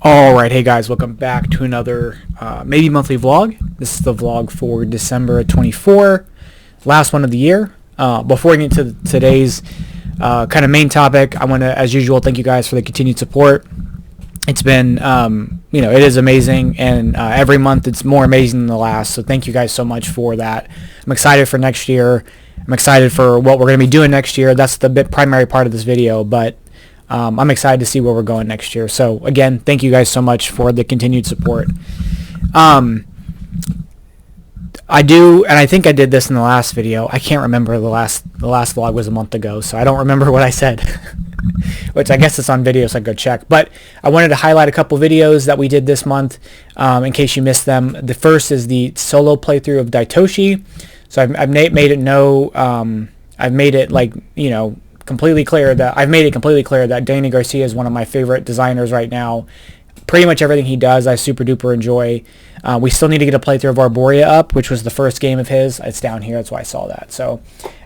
Alright, hey guys, welcome back to another maybe monthly vlog. This is the vlog for December 24, last one of the year. Before we get to today's kind of main topic, I want to, as usual, thank you guys for the continued support. It's been, it is amazing, and every month it's more amazing than the last, so thank you guys so much for that. I'm excited for next year. I'm excited for what we're going to be doing next year. That's the primary part of this video, but I'm excited to see where we're going next year. So again, thank you guys so much for the continued support. I do, and I think I did this in the last video. I can't remember, the last vlog was a month ago, so I don't remember what I said, which I guess it's on video, so I go check. But I wanted to highlight a couple videos that we did this month in case you missed them. The first is the solo playthrough of Daitoshi. So I've made it completely clear that Danny Garcia is one of my favorite designers right now. Pretty much everything he does I super duper enjoy. We still need to get a playthrough of Arboria up, which was the first game of his. It's down here, that's why I saw that. So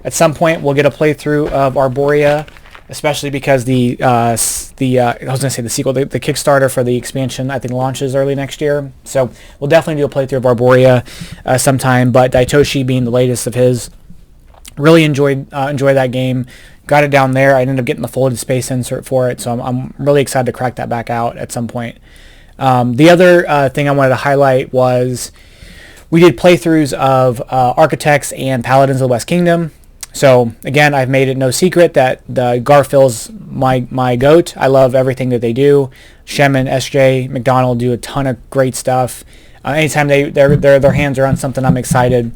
at some point we'll get a playthrough of Arboria, especially because the sequel, the Kickstarter for the expansion, I think launches early next year. So we'll definitely do a playthrough of Arboria sometime, but Daitoshi being the latest of his. Really enjoy that game. Got it down there. I ended up getting the folded space insert for it, so I'm really excited to crack that back out at some point. The other thing I wanted to highlight was we did playthroughs of Architects and Paladins of the West Kingdom. So again, I've made it no secret that the Garphil's my goat. I love everything that they do. Shem and SJ McDonald do a ton of great stuff. Anytime their hands are on something, I'm excited.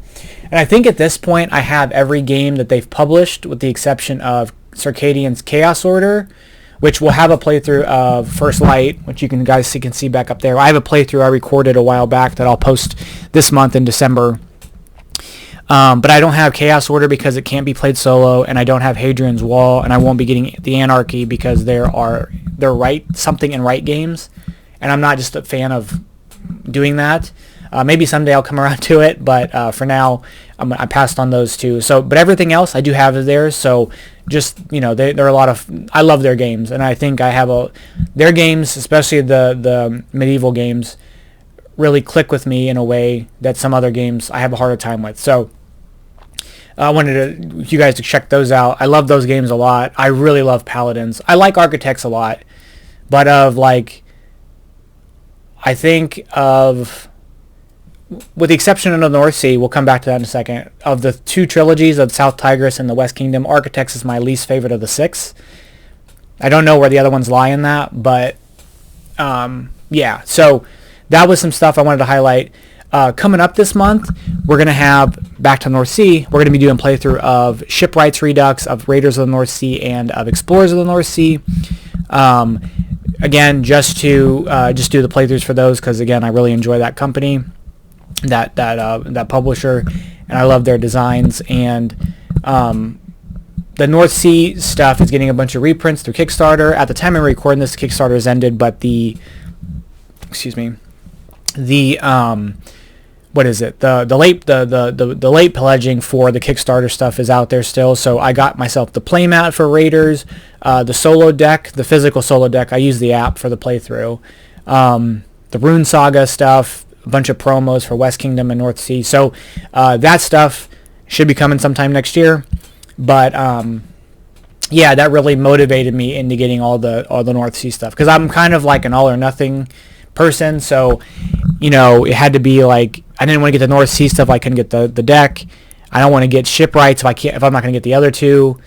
And I think at this point I have every game that they've published with the exception of Circadian's Chaos Order, which will have a playthrough of First Light, which you can see back up there. I have a playthrough I recorded a while back that I'll post this month in December. But I don't have Chaos Order because it can't be played solo, and I don't have Hadrian's Wall, and I won't be getting the Anarchy because they're something in right games, and I'm not just a fan of doing that. Maybe someday I'll come around to it, but for now I passed on those two. So, but everything else I do have theirs. So just, they're a lot of, I love their games, and I think I have their games, especially the medieval games, really click with me in a way that some other games I have a harder time with. So I wanted you guys to check those out. I love those games a lot. I really love Paladins. I like Architects a lot, but I think with the exception of the North Sea, we'll come back to that in a second, of the two trilogies of South Tigris and the West Kingdom, Architects is my least favorite of the six. I don't know where the other ones lie in that, but yeah. So that was some stuff I wanted to highlight. Coming up this month, we're going to have, back to North Sea, we're going to be doing a playthrough of Shipwrights Redux, of Raiders of the North Sea, and of Explorers of the North Sea. Again, just do the playthroughs for those because, again, I really enjoy that company, that publisher, and I love their designs. And the North Sea stuff is getting a bunch of reprints through Kickstarter. At the time I'm recording this, Kickstarter has ended, but the late pledging for the Kickstarter stuff is out there still. So I got myself the playmat for Raiders, the solo deck, the physical solo deck. I use the app for the playthrough. The Rune Saga stuff, a bunch of promos for West Kingdom and North Sea. So that stuff should be coming sometime next year. But yeah, that really motivated me into getting all the North Sea stuff because I'm kind of like an all or nothing person. So it had to be like, I didn't want to get the North Sea stuff. I couldn't get the deck. I don't want to get Shipwrights if I'm not going to get the other two.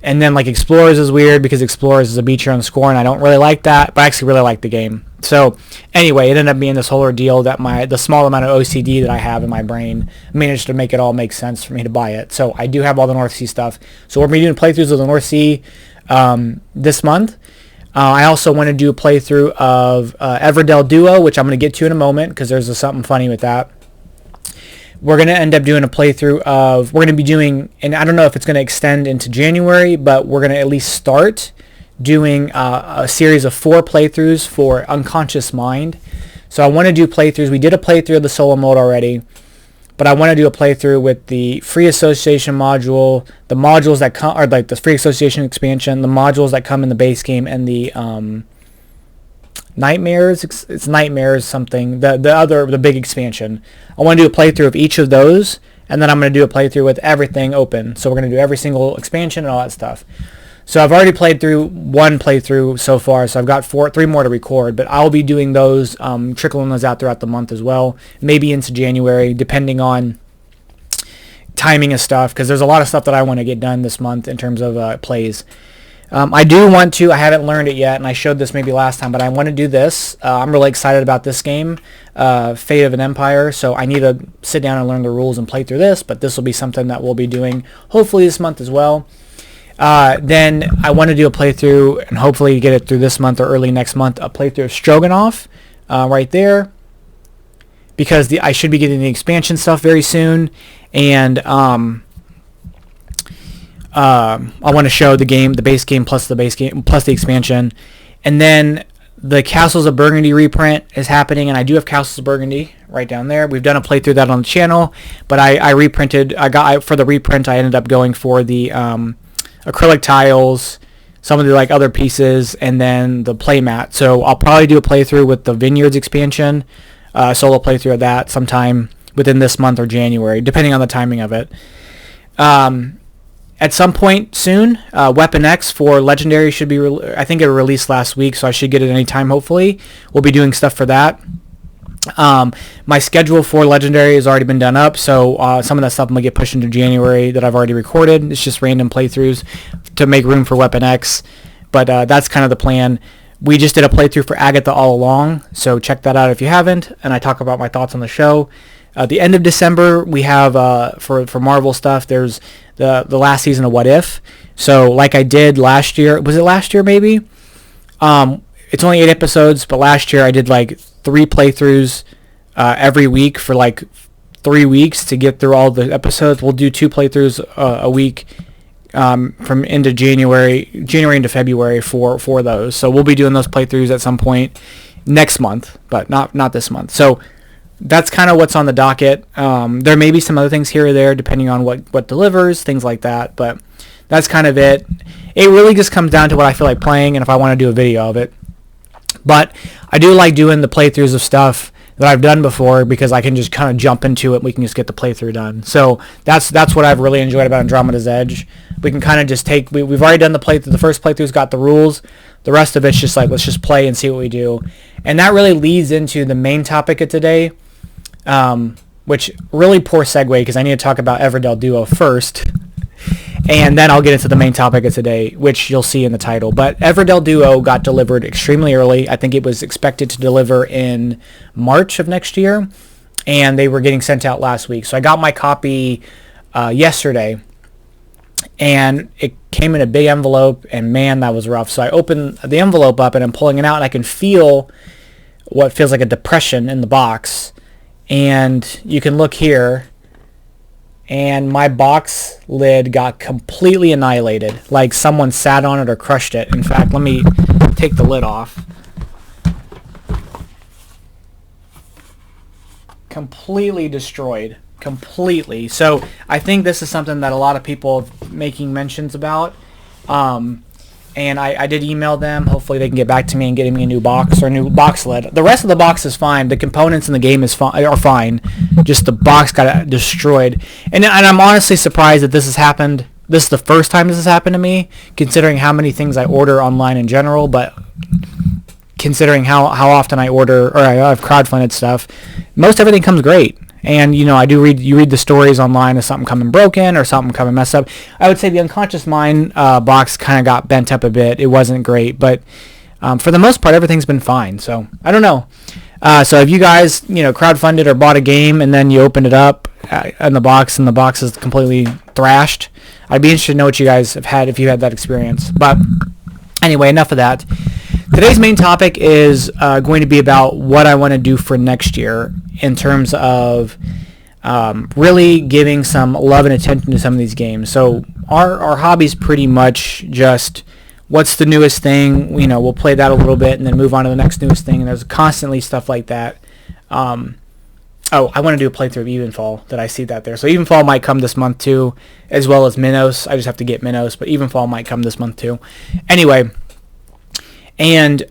And then like Explorers is weird because Explorers is a beat your own score, and I don't really like that, but I actually really like the game. So anyway, it ended up being this whole ordeal that the small amount of OCD that I have in my brain managed to make it all make sense for me to buy it. So I do have all the North Sea stuff. So we're going to be doing playthroughs of the North Sea this month. I also want to do a playthrough of Everdell Duo, which I'm going to get to in a moment because there's something funny with that. We're going to end up doing a playthrough of, we're going to be doing, and I don't know if it's going to extend into January, but we're going to at least start doing a series of 4 playthroughs for Unconscious Mind. So I want to do playthroughs. We did a playthrough of the solo mode already, but I want to do a playthrough with the free association module, the modules that come, or like the free association expansion, the modules that come in the base game, and the Nightmares. It's Nightmares something. The big expansion. I want to do a playthrough of each of those, and then I'm going to do a playthrough with everything open. So we're going to do every single expansion and all that stuff. So I've already played through one playthrough so far, so I've got three more to record, but I'll be doing those, trickling those out throughout the month as well, maybe into January, depending on timing of stuff, because there's a lot of stuff that I want to get done this month in terms of plays. I do want to, I haven't learned it yet, and I showed this maybe last time, but I want to do this. I'm really excited about this game, Fate of an Empire, so I need to sit down and learn the rules and play through this, but this will be something that we'll be doing hopefully this month as well. Then I want to do a playthrough, and hopefully get it through this month or early next month, a playthrough of Stroganoff right there, because I should be getting the expansion stuff very soon, and I want to show the game, the base game plus the expansion. And then the Castles of Burgundy reprint is happening, and I do have Castles of Burgundy right down there. We've done a playthrough of that on the channel, but I reprinted. For the reprint, I ended up going for the acrylic tiles, some of the other pieces, and then the playmat. So I'll probably do a playthrough with the Vineyards expansion, solo playthrough of that sometime within this month or January, depending on the timing of it. At some point soon, Weapon X for Legendary should be, I think it released last week, so I should get it anytime, hopefully. We'll be doing stuff for that. My schedule for Legendary has already been done up, so some of that stuff I'm going to get pushed into January that I've already recorded. It's just random playthroughs to make room for Weapon X, but that's kind of the plan. We just did a playthrough for Agatha All Along, so check that out if you haven't, and I talk about my thoughts on the show. The end of December, we have, for Marvel stuff, there's the last season of What If. So like I did last year, was it last year maybe? It's only 8 episodes, but last year I did 3 playthroughs every week for 3 weeks to get through all the episodes. We'll do 2 playthroughs a week from into January into February for those. So we'll be doing those playthroughs at some point next month, but not this month. So that's kind of what's on the docket. There may be some other things here or there depending on what delivers, things like that, but that's kind of it. It really just comes down to what I feel like playing and if I want to do a video of it. But I do like doing the playthroughs of stuff that I've done before because I can just kind of jump into it and we can just get the playthrough done. So that's what I've really enjoyed about Andromeda's Edge. We can kind of just we've already done the playthrough. The first playthrough's got the rules. The rest of it's just let's just play and see what we do. And that really leads into the main topic of today, which really poor segue because I need to talk about Everdell Duo first. And then I'll get into the main topic of today, which you'll see in the title. But Everdell Duo got delivered extremely early. I think it was expected to deliver in March of next year, and they were getting sent out last week. So I got my copy yesterday, and it came in a big envelope, and man, that was rough. So I opened the envelope up, and I'm pulling it out, and I can feel what feels like a depression in the box. And you can look here. And my box lid got completely annihilated, like someone sat on it or crushed it. In fact, let me take the lid off. Completely destroyed. Completely. So I think this is something that a lot of people are making mentions about. And I did email them. Hopefully they can get back to me and get me a new box or a new box lid. The rest of the box is fine. The components in the game are fine. Just the box got destroyed. And I'm honestly surprised that this has happened. This is the first time this has happened to me, considering how many things I order online in general, but considering how often I order or I've crowdfunded stuff, most everything comes great. And, you read the stories online of something coming broken or something coming messed up. I would say the Unconscious Mind box kind of got bent up a bit. It wasn't great, but for the most part, everything's been fine. So, I don't know. So if you guys, crowdfunded or bought a game and then you opened it up in the box and the box is completely thrashed, I'd be interested to know what you guys have had if you had that experience. But anyway, enough of that. Today's main topic is going to be about what I want to do for next year in terms of really giving some love and attention to some of these games. So our hobby's pretty much just what's the newest thing. We'll play that a little bit and then move on to the next newest thing. And there's constantly stuff like that. I want to do a playthrough of Evenfall that I see that there. So Evenfall might come this month too, as well as Minos. I just have to get Minos, but Evenfall might come this month too. Anyway. And,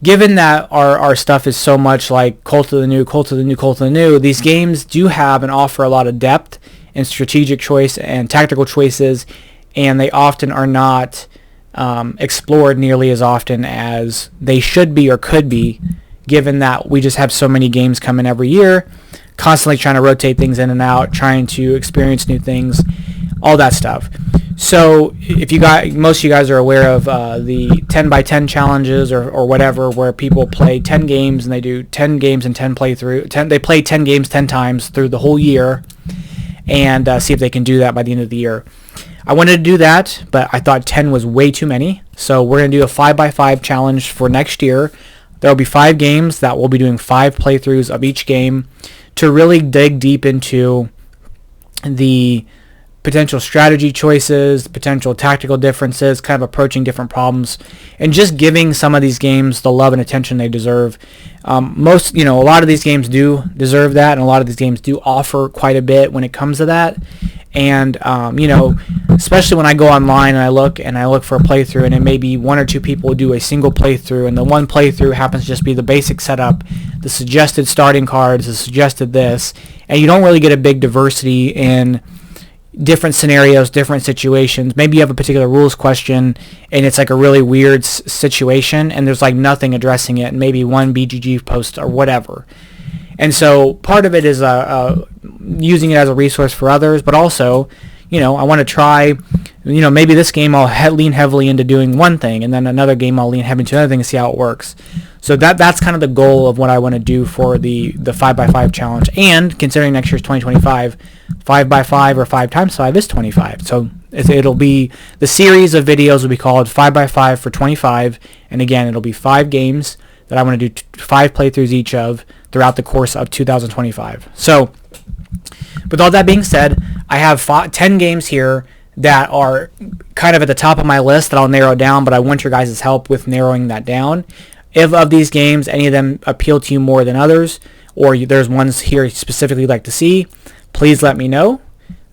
given that our stuff is so much like Cult of the New, Cult of the New, Cult of the New, these games do have and offer a lot of depth and strategic choice and tactical choices, and they often are not explored nearly as often as they should be or could be, given that we just have so many games coming every year, constantly trying to rotate things in and out, trying to experience new things, all that stuff. So if you guys, most of you guys are aware of the 10 by 10 challenges or whatever, where people play 10 games and they do 10 games and 10 playthrough. They play 10 games 10 times through the whole year and see if they can do that by the end of the year. I wanted to do that, but I thought 10 was way too many. So we're going to do a 5 by 5 challenge for next year. There will be 5 games that we'll be doing 5 playthroughs of each game to really dig deep into the potential strategy choices, potential tactical differences, kind of approaching different problems, and just giving some of these games the love and attention they deserve. A lot of these games do deserve that, and a lot of these games do offer quite a bit when it comes to that. And especially when I go online and I look for a playthrough, and it may be 1 or 2 people do a single playthrough, and the one playthrough happens to just be the basic setup, the suggested starting cards, the suggested this, and you don't really get a big diversity in different scenarios, different situations. Maybe you have a particular rules question and it's like a really weird situation and there's like nothing addressing it, and maybe one BGG post or whatever. And so part of it is using it as a resource for others, but also, I want to try, maybe this game I'll lean heavily into doing one thing, and then another game I'll lean heavily into another thing and see how it works. So that's kind of the goal of what I want to do for the 5x5 challenge. And considering next year's 2025, 5x5 or 5 times 5 is 25. So it'll be, the series of videos will be called 5x5 for 25. And again, it'll be 5 games that I want to do 5 playthroughs each of throughout the course of 2025. So with all that being said, I have 10 games here that are kind of at the top of my list that I'll narrow down, but I want your guys' help with narrowing that down. If of these games, any of them appeal to you more than others, or there's ones here specifically you'd like to see, please let me know.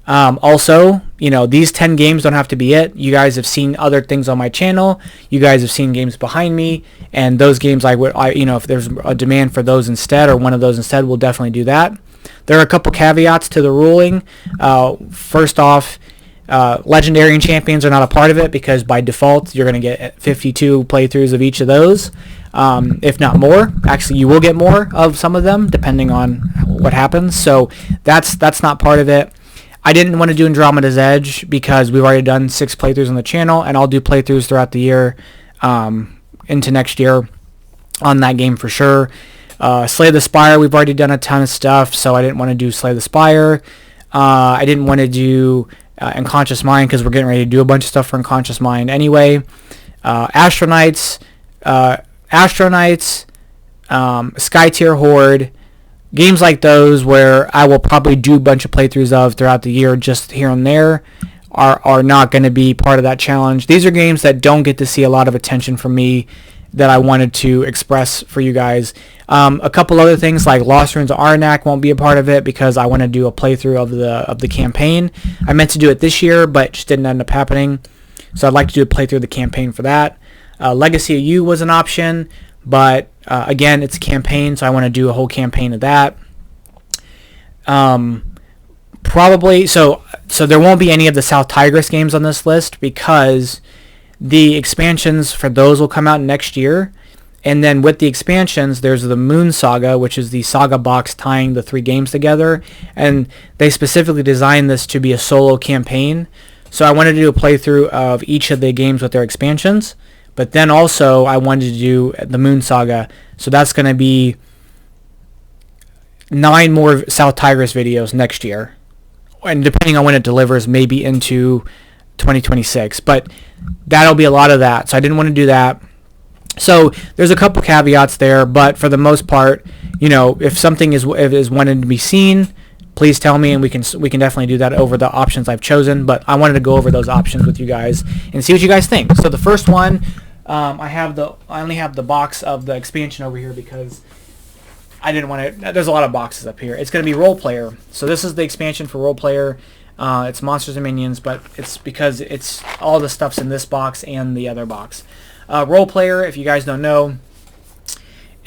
Also, these 10 games don't have to be it. You guys have seen other things on my channel. You guys have seen games behind me, and those games if there's a demand for those instead, or one of those instead, we'll definitely do that. There are a couple caveats to the ruling. First off, Legendary and Champions are not a part of it because by default you're going to get 52 playthroughs of each of those, if not more. Actually, you will get more of some of them depending on what happens. So that's not part of it. I didn't want to do Andromeda's Edge because we've already done 6 playthroughs on the channel, and I'll do playthroughs throughout the year into next year on that game for sure. Slay the Spire, we've already done a ton of stuff, so I didn't want to do Slay the Spire. I didn't want to do Unconscious Mind because we're getting ready to do a bunch of stuff for Unconscious Mind anyway. Astronauts, Skytier Horde, games like those where I will probably do a bunch of playthroughs of throughout the year just here and there are not going to be part of that challenge. These are games that don't get to see a lot of attention from me that I wanted to express for you guys. A couple other things like Lost Ruins of Arnak won't be a part of it because I want to do a playthrough of the campaign. I meant to do it this year, but it just didn't end up happening. So I'd like to do a playthrough of the campaign for that. Legacy of You was an option, but again, it's a campaign, so I want to do a whole campaign of that. Probably, so there won't be any of the South Tigris games on this list because the expansions for those will come out next year. And then with the expansions, there's the Moon Saga, which is the saga box tying the 3 games together. And they specifically designed this to be a solo campaign. So I wanted to do a playthrough of each of the games with their expansions. But then also I wanted to do the Moon Saga. So that's going to be 9 more South Tigris videos next year. And depending on when it delivers, maybe into 2026. But that'll be a lot of that. So I didn't want to do that. So there's a couple caveats there, but for the most part, if something is wanted to be seen, please tell me, and we can definitely do that over the options I've chosen. But I wanted to go over those options with you guys and see what you guys think. So the first one, I only have the box of the expansion over here because I didn't want to. There's a lot of boxes up here. It's going to be Role Player. So this is the expansion for Role Player. It's Monsters and Minions, but it's because it's all the stuff's in this box and the other box. Role Player, if you guys don't know,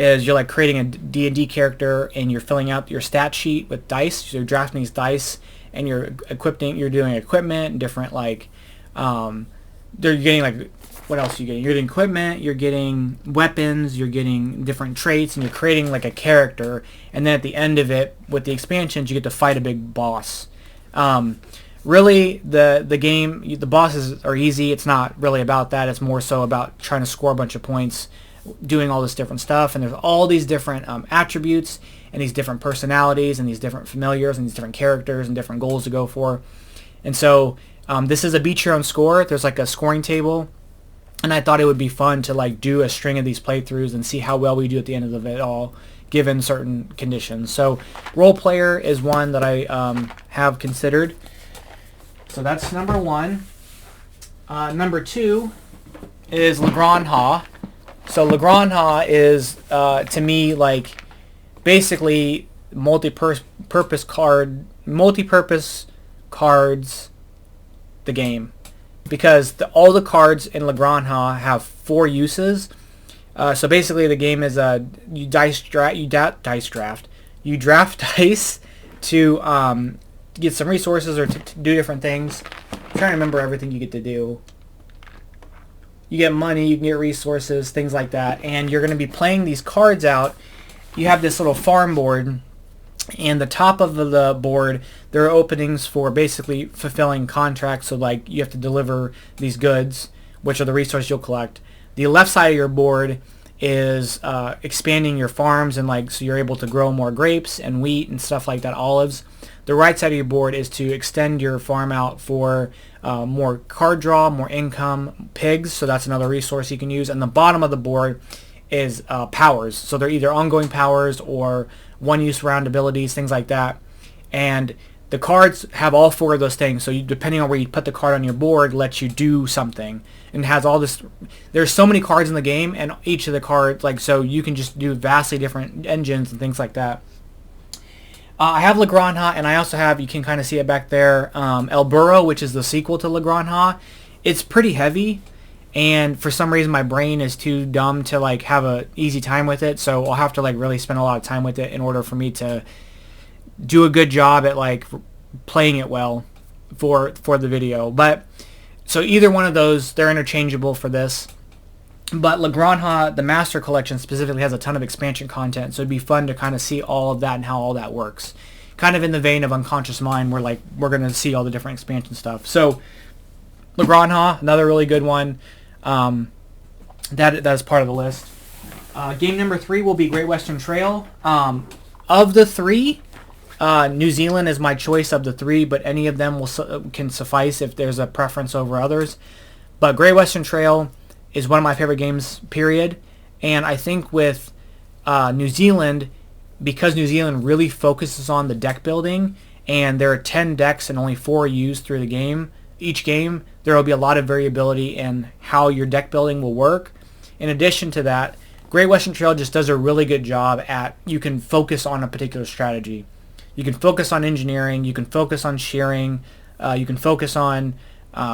is you're like creating a D&D character and you're filling out your stat sheet with dice. So you're drafting these dice and you're doing equipment, different like, they're getting like, what else are you getting? You're getting equipment, you're getting weapons, you're getting different traits, and you're creating like a character. And then at the end of it, with the expansions, you get to fight a big boss. Really, the game, the bosses are easy. It's not really about that. It's more so about trying to score a bunch of points, doing all this different stuff. And there's all these different attributes and these different personalities and these different familiars and these different characters and different goals to go for. And so this is a beat your own score. There's like a scoring table. And I thought it would be fun to like do a string of these playthroughs and see how well we do at the end of it all, given certain conditions. So Role Player is one that I have considered. So that's number one. Number two is Le Grand Ha. So Le Grand Ha is, to me, like basically multi-purpose cards, the game. Because all the cards in Le Grand Ha have 4 uses. So basically, the game is you draft dice to get some resources or to do different things. I'm trying to remember everything you get to do. You get money, you can get resources, things like that, and you're going to be playing these cards out. You have this little farm board. And the top of the board, there are openings for basically fulfilling contracts. So like you have to deliver these goods, which are the resources you'll collect. The left side of your board is expanding your farms, and like so you're able to grow more grapes and wheat and stuff like that, olives. The right side of your board is to extend your farm out for more card draw, more income, pigs. So that's another resource you can use. And the bottom of the board is powers. So they're either ongoing powers or one-use round abilities, things like that. And the cards have all 4 of those things. So depending on where you put the card on your board, lets you do something. And has all this. There's so many cards in the game, and each of the cards, like, so you can just do vastly different engines and things like that. I have Le Grand Ha, and I also have, you can kind of see it back there, El Burro, which is the sequel to Le Grand Ha. It's pretty heavy. And for some reason my brain is too dumb to like have a easy time with it, so I'll have to like really spend a lot of time with it in order for me to do a good job at like playing it well for the video. But so either one of those, they're interchangeable for this. But Le Grand Ha, the Master Collection specifically, has a ton of expansion content, so it'd be fun to kind of see all of that and how all that works. Kind of in the vein of Unconscious Mind, where like we're going to see all the different expansion stuff. So Le Grand Ha, another really good one. That is part of the list. Game number 3 will be Great Western Trail. Of the 3, New Zealand is my choice of the 3, but any of them can suffice if there's a preference over others. But Great Western Trail is one of my favorite games, period. And I think with New Zealand, because New Zealand really focuses on the deck building, and there are 10 decks and only 4 are used through the game, each game, there will be a lot of variability in how your deck building will work. In addition to that, Great Western Trail just does a really good job at, you can focus on a particular strategy. You can focus on engineering, you can focus on shearing, you can focus on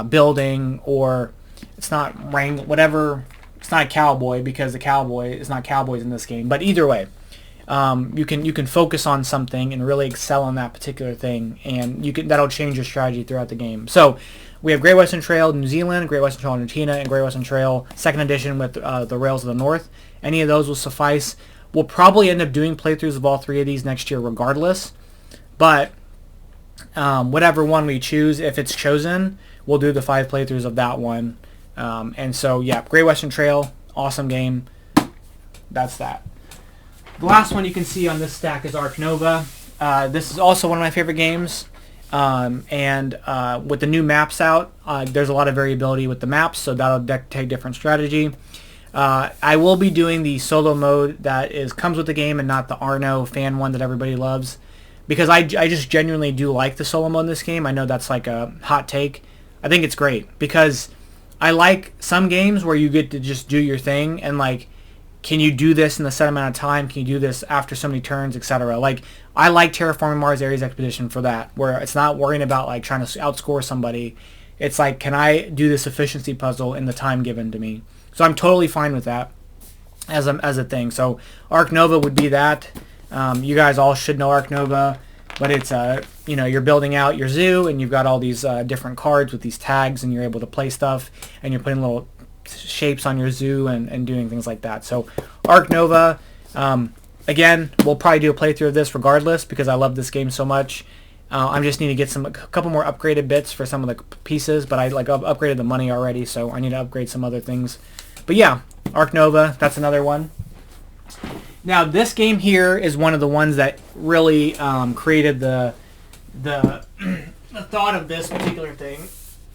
building, or it's not whatever, it's not a cowboy because the cowboy is not cowboys in this game. But either way, you can focus on something and really excel on that particular thing, and that'll change your strategy throughout the game. So we have Great Western Trail New Zealand, Great Western Trail Argentina, and Great Western Trail 2nd Edition with the Rails of the North. Any of those will suffice. We'll probably end up doing playthroughs of all 3 of these next year regardless, but whatever one we choose, if it's chosen, we'll do the 5 playthroughs of that one. And so yeah, Great Western Trail, awesome game. That's that. The last one you can see on this stack is Ark Nova. This is also one of my favorite games. And with the new maps out, there's a lot of variability with the maps, so that'll take different strategy. I will be doing the solo mode that comes with the game and not the Arno fan one that everybody loves, because I just genuinely do like the solo mode in this game. I know that's like a hot take. I think it's great because I like some games where you get to just do your thing and like, can you do this in the set amount of time? Can you do this after so many turns, etc.? Like, I like Terraforming Mars Ares Expedition for that, where it's not worrying about like trying to outscore somebody. It's like, can I do this efficiency puzzle in the time given to me? So I'm totally fine with that. as a thing. So Ark Nova would be that. You guys all should know Ark Nova, but it's you're building out your zoo, and you've got all these different cards with these tags, and you're able to play stuff, and you're putting little shapes on your zoo and doing things like that. So Ark Nova, again, we'll probably do a playthrough of this regardless because I love this game so much. I just need to get a couple more upgraded bits for some of the pieces, but I've upgraded the money already, so I need to upgrade some other things. But yeah, Ark Nova, that's another one. Now this game here is one of the ones that really created the the thought of this particular thing,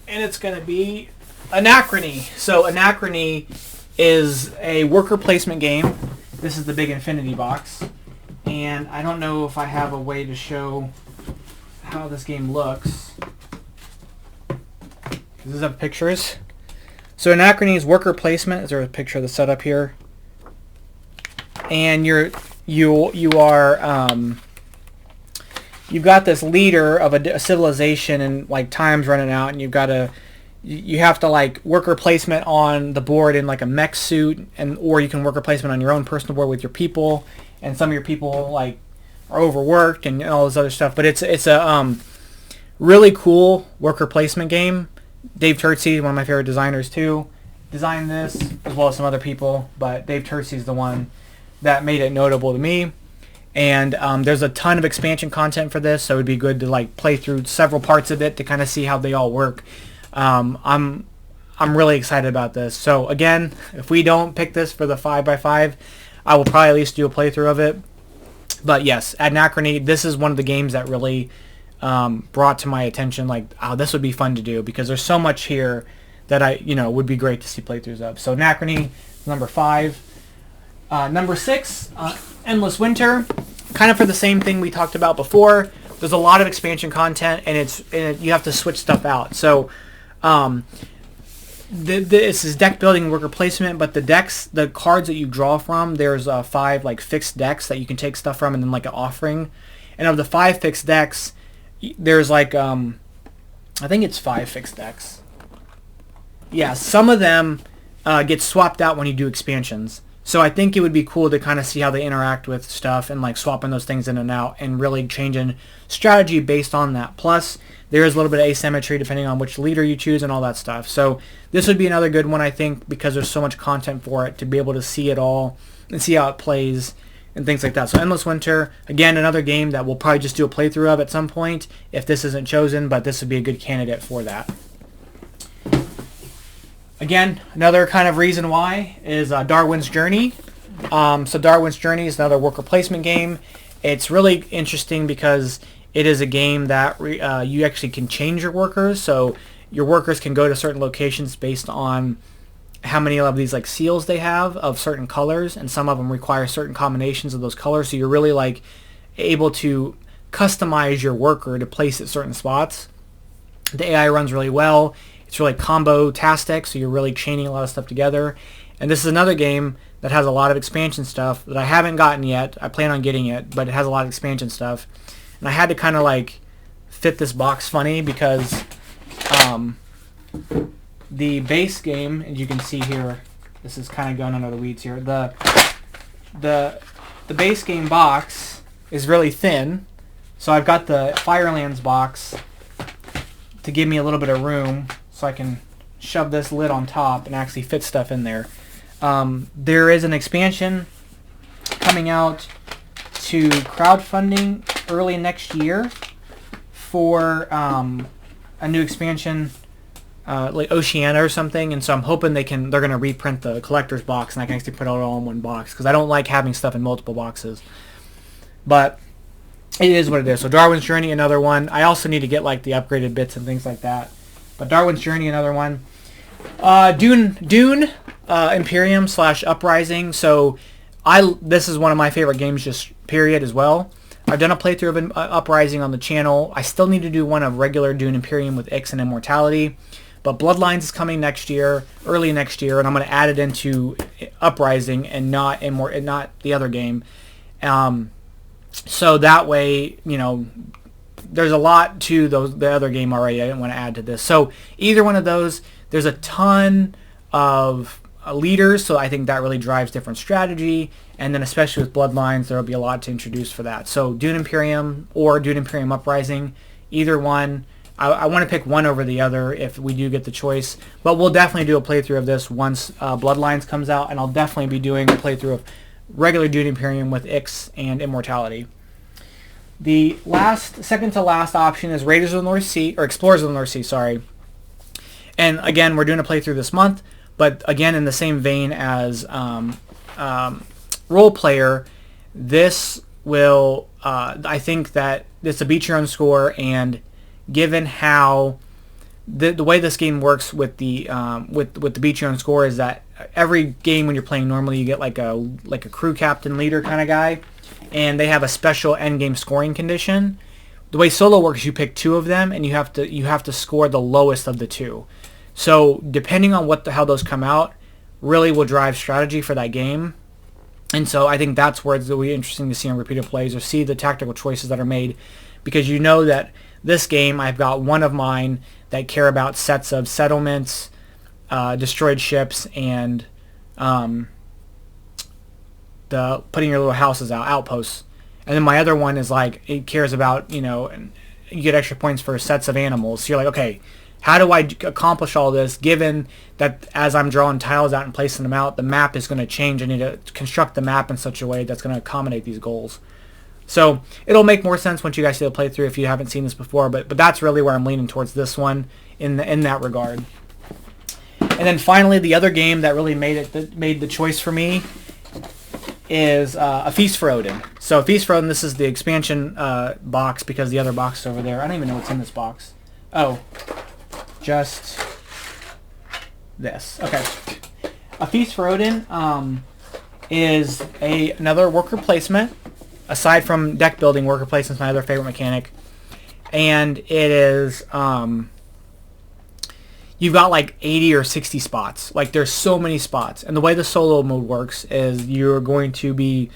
and it's going to be Anachrony. So Anachrony is a worker placement game. This is the big infinity box, and I don't know if I have a way to show how this game looks. Does this have pictures? So Anachrony is worker placement. Is there a picture of the setup here? And you are you've got this leader of a civilization, and like time's running out, and you have to like worker placement on the board in like a mech suit, or you can worker placement on your own personal board with your people, and some of your people like are overworked and all this other stuff. But it's a really cool worker placement game. Dave Turczi, one of my favorite designers too, designed this, as well as some other people, but Dave Turczi is the one that made it notable to me. And there's a ton of expansion content for this, so it'd be good to like play through several parts of it to kind of see how they all work. I'm really excited about this. So again, if we don't pick this for the 5x5, I will probably at least do a playthrough of it. But yes, Anachrony, this is one of the games that really brought to my attention, like, oh, this would be fun to do, because there's so much here that would be great to see playthroughs of. So Anachrony, number 5. Number 6, Endless Winter, kind of for the same thing we talked about before. There's a lot of expansion content, and you have to switch stuff out. So this is deck building and worker placement, but the cards that you draw from, there's 5 like fixed decks that you can take stuff from, and then like an offering. And of the 5 fixed decks, there's like I think it's 5 fixed decks. Yeah, some of them get swapped out when you do expansions. So I think it would be cool to kind of see how they interact with stuff and like swapping those things in and out and really changing strategy based on that. Plus, there is a little bit of asymmetry depending on which leader you choose and all that stuff. So this would be another good one, I think, because there's so much content for it to be able to see it all and see how it plays and things like that. So Endless Winter, again, another game that we'll probably just do a playthrough of at some point if this isn't chosen, but this would be a good candidate for that. Again, another kind of reason why is Darwin's Journey. So Darwin's Journey is another worker placement game. It's really interesting because it is a game that you actually can change your workers. So your workers can go to certain locations based on how many of these like seals they have of certain colors, and some of them require certain combinations of those colors. So you're really like able to customize your worker to place at certain spots. The AI runs really well. It's really combo-tastic, so you're really chaining a lot of stuff together. And this is another game that has a lot of expansion stuff that I haven't gotten yet. I plan on getting it, but it has a lot of expansion stuff. And I had to kind of like fit this box funny because the base game, as you can see here, this is kind of going under the weeds here. The base game box is really thin, so I've got the Firelands box to give me a little bit of room, so I can shove this lid on top and actually fit stuff in there. There is an expansion coming out to crowdfunding early next year for a new expansion, like Oceania or something, and so I'm hoping they're going to reprint the collector's box, and I can actually put it all in one box, because I don't like having stuff in multiple boxes. But it is what it is. So Darwin's Journey, another one. I also need to get like the upgraded bits and things like that. But Darwin's Journey, another one. Dune Imperium / Uprising. So this is one of my favorite games, just period, as well. I've done a playthrough of Uprising on the channel. I still need to do one of regular Dune Imperium with Ix and Immortality. But Bloodlines is coming next year, early next year, and I'm going to add it into Uprising and not the other game. So that way, there's a lot to the other game already. I didn't want to add to this. So either one of those, there's a ton of leaders, so I think that really drives different strategy. And then especially with Bloodlines, there will be a lot to introduce for that. So Dune Imperium or Dune Imperium Uprising, either one. I want to pick one over the other if we do get the choice. But we'll definitely do a playthrough of this once Bloodlines comes out, and I'll definitely be doing a playthrough of regular Dune Imperium with Ix and Immortality. The second to last option is Raiders of the North Sea, or Explorers of the North Sea, sorry. And again, we're doing a playthrough this month, but again, in the same vein as Role Player, this will, I think that it's a beat your own score, and given how the way this game works with the beat your own score is that every game when you're playing normally you get like a crew captain leader kind of guy, and they have a special end game scoring condition. The way solo works, you pick two of them, and you have to score the lowest of the two. So depending on how those come out, really will drive strategy for that game. And so I think that's where it's really interesting to see on repeated plays or see the tactical choices that are made, because you know that this game I've got one of mine that care about sets of settlements, destroyed ships, and the putting your little houses out, outposts. And then my other one is like, it cares about, you get extra points for sets of animals. So you're like, okay, how do I accomplish all this given that as I'm drawing tiles out and placing them out, the map is going to change. I need to construct the map in such a way that's going to accommodate these goals. So it'll make more sense once you guys see the playthrough if you haven't seen this before, but that's really where I'm leaning towards this one in that regard. And then finally, the other game that really made the choice for me is A Feast for Odin. So A Feast for Odin, this is the expansion box, because the other box is over there. I don't even know what's in this box. Oh, just this. Okay. A Feast for Odin is another worker placement. Aside from deck building, worker placement is my other favorite mechanic. And it is, you've got like 80 or 60 spots. Like, there's so many spots. And the way the solo mode works is you're going to be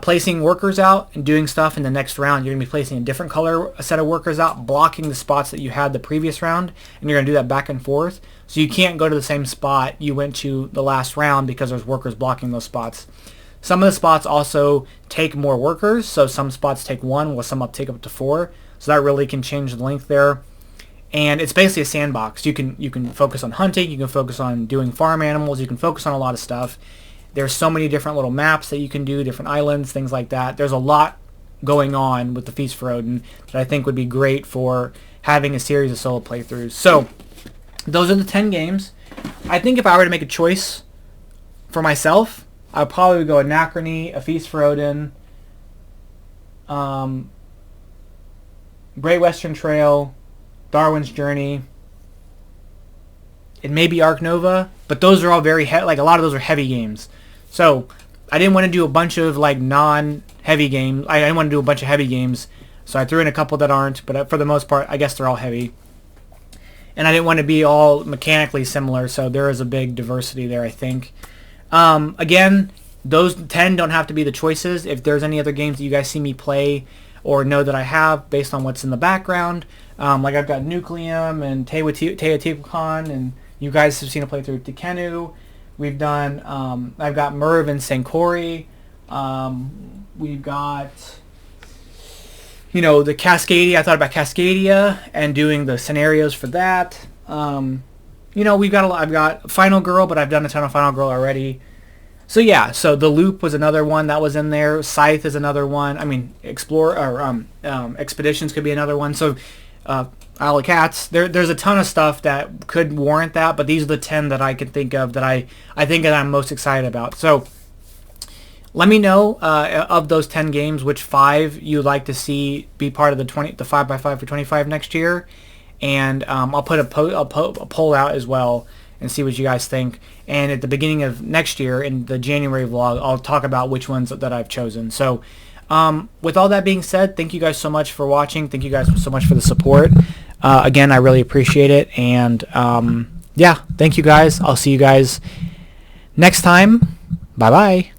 placing workers out and doing stuff in the next round. You're going to be placing a set of workers out, blocking the spots that you had the previous round, and you're going to do that back and forth. So you can't go to the same spot you went to the last round because there's workers blocking those spots. Some of the spots also take more workers, so some spots take one, while some take up to 4. So that really can change the length there. And it's basically a sandbox. You can focus on hunting, you can focus on doing farm animals, you can focus on a lot of stuff. There's so many different little maps that you can do, different islands, things like that. There's a lot going on with the Feast for Odin that I think would be great for having a series of solo playthroughs. So those are the 10 games. I think if I were to make a choice for myself, I'd probably go Anachrony, A Feast for Odin, Great Western Trail, Darwin's Journey, and maybe Ark Nova. But those are all very a lot of those are heavy games. So I didn't want to do a bunch of like non-heavy games. I didn't want to do a bunch of heavy games, so I threw in a couple that aren't. But for the most part, I guess they're all heavy. And I didn't want to be all mechanically similar, so there is a big diversity there, I think. Again, those 10 don't have to be the choices. If there's any other games that you guys see me play or know that I have based on what's in the background, like I've got Nucleum and Teotihuacan, and you guys have seen a playthrough of Tekenu. We've done, I've got Merv and Sancori. We've got, the Cascadia. I thought about Cascadia and doing the scenarios for that. We've got I've got Final Girl, but I've done a ton of Final Girl already. So yeah, so The Loop was another one that was in there. Scythe is another one. I mean, Expeditions could be another one. So Isle of Cats. There's a ton of stuff that could warrant that, but these are the 10 that I can think of that I think that I'm most excited about. So let me know of those 10 games, which 5 you'd like to see be part of the 5x5 for 25 next year. And I'll put a poll out as well and see what you guys think. And at the beginning of next year, in the January vlog, I'll talk about which ones that I've chosen. So with all that being said, thank you guys so much for watching. Thank you guys so much for the support. Again, I really appreciate it. And yeah, thank you guys. I'll see you guys next time. Bye-bye.